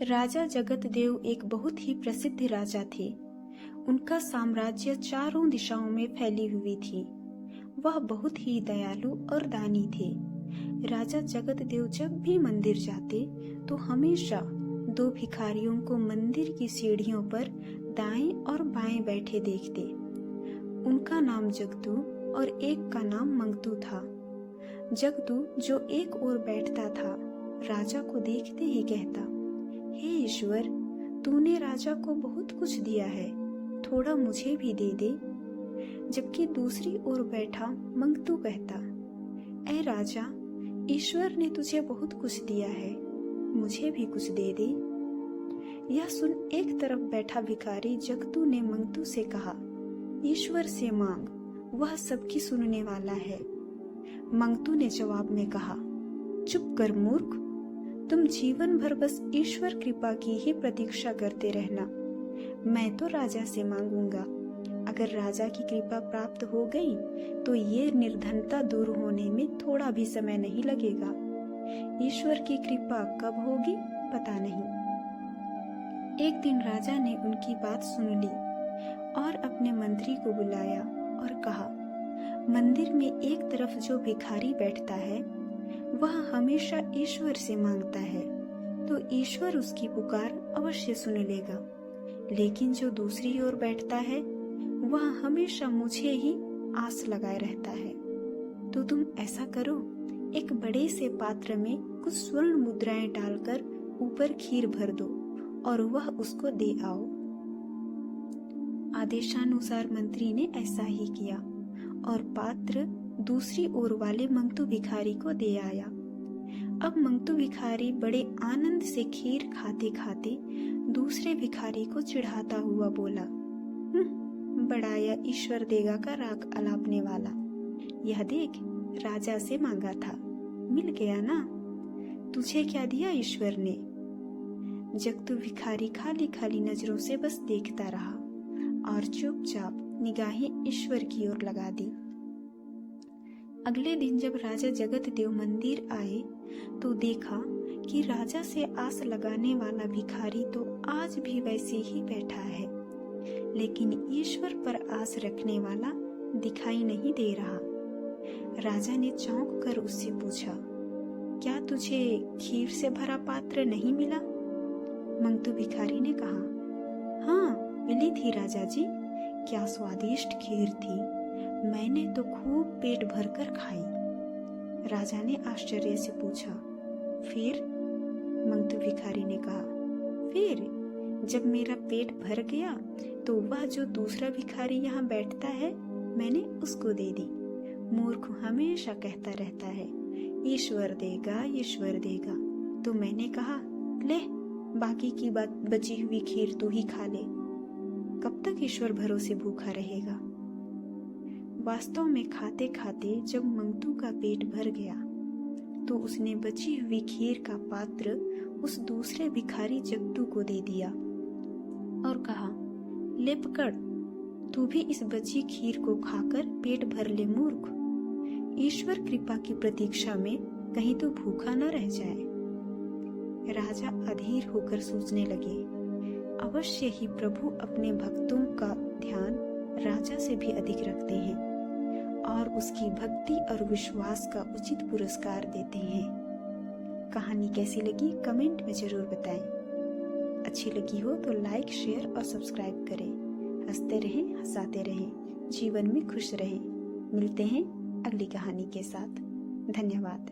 राजा जगतदेव एक बहुत ही प्रसिद्ध राजा थे। उनका साम्राज्य चारों दिशाओं में फैली हुई थी। वह बहुत ही दयालु और दानी थे। राजा जगतदेव जब भी मंदिर जाते तो हमेशा दो भिखारियों को मंदिर की सीढ़ियों पर दाएं और बाएं बैठे देखते। उनका नाम जगदू और एक का नाम मंगतू था। जगदू जो एक ओर बैठता था, राजा को देखते ही कहता, हे ईश्वर, तूने राजा को बहुत कुछ दिया है, थोड़ा मुझे भी दे दे। जबकि दूसरी ओर बैठा मंगतू कहता, ऐ राजा, ईश्वर ने तुझे बहुत कुछ दिया है, मुझे भी कुछ दे दे। यह सुन एक तरफ बैठा भिखारी जगदू ने मंगतू से कहा, ईश्वर से मांग, वह सबकी सुनने वाला है। मंगतू ने जवाब में कहा, चुप कर मूर्ख, तुम जीवन भर बस ईश्वर कृपा की ही प्रतीक्षा करते रहना। मैं तो राजा से मांगूंगा। अगर राजा की कृपा प्राप्त हो गई तो ये निर्धनता दूर होने में थोड़ा भी समय नहीं लगेगा। ईश्वर की कृपा कब होगी पता नहीं। एक दिन राजा ने उनकी बात सुन ली और अपने मंत्री को बुलाया और कहा, मंदिर में एक तरफ जो भिखारी बैठता है वह हमेशा ईश्वर से मांगता है, तो ईश्वर उसकी पुकार अवश्य सुन लेगा। लेकिन जो दूसरी ओर बैठता है वह हमेशा मुझे ही आस लगाए रहता है। तो तुम ऐसा करो, एक बड़े से पात्र में कुछ स्वर्ण मुद्राएं डालकर ऊपर खीर भर दो और वह उसको दे आओ। आदेशानुसार मंत्री ने ऐसा ही किया और पात्र दूसरी ओर वाले मंगतू भिखारी को दे आया। अब मंगतू भिखारी बड़े आनंद से खीर खाते खाते दूसरे भिखारी को चिढ़ाता हुआ बोला, बड़ा या ईश्वर देगा का राग अलापने वाला। यह देख, राजा से मांगा था, मिल गया ना। तुझे क्या दिया ईश्वर ने? जगतू भिखारी खाली खाली नजरों से बस देखता रहा और चुपचाप निगाहें ईश्वर की ओर लगा दी। अगले दिन जब राजा जगतदेव मंदिर आए तो देखा कि राजा से आस लगाने वाला भिखारी तो आज भी वैसे ही बैठा है, लेकिन ईश्वर पर आस रखने वाला दिखाई नहीं दे रहा। राजा ने चौंक कर उससे पूछा, क्या तुझे खीर से भरा पात्र नहीं मिला? मंगतू भिखारी ने कहा, हाँ मिली थी राजा जी, क्या स्वादिष्ट खीर थी, मैंने तो खूब पेट भरकर खाई। राजा ने आश्चर्य से पूछा, फिर? मंगतू भिखारी ने कहा, फिर जब मेरा पेट भर गया तो वह जो दूसरा भिखारी यहाँ बैठता है मैंने उसको दे दी। मूर्ख हमेशा कहता रहता है, ईश्वर देगा ईश्वर देगा, तो मैंने कहा, ले बाकी की बात बची हुई खीर तू ही खा ले। कब तक ईश्वर भरोसे भूखा रहेगा? वास्तव में खाते खाते जब मंगतू का पेट भर गया तो उसने बची हुई खीर का पात्र उस दूसरे भिखारी जगदू को दे दिया और कहा, ले पकड़, तू भी इस बची खीर को खाकर पेट भर ले मूर्ख। ईश्वर कृपा की प्रतीक्षा में कहीं तो भूखा न रह जाए। राजा अधीर होकर सोचने लगे, अवश्य ही प्रभु अपने भक्तों का ध्यान राजा से भी अधिक रखते हैं और उसकी भक्ति और विश्वास का उचित पुरस्कार देते हैं। कहानी कैसी लगी कमेंट में जरूर बताएं। अच्छी लगी हो तो लाइक, शेयर और सब्सक्राइब करें। हंसते रहें, हंसाते रहें, जीवन में खुश रहें। मिलते हैं अगली कहानी के साथ। धन्यवाद।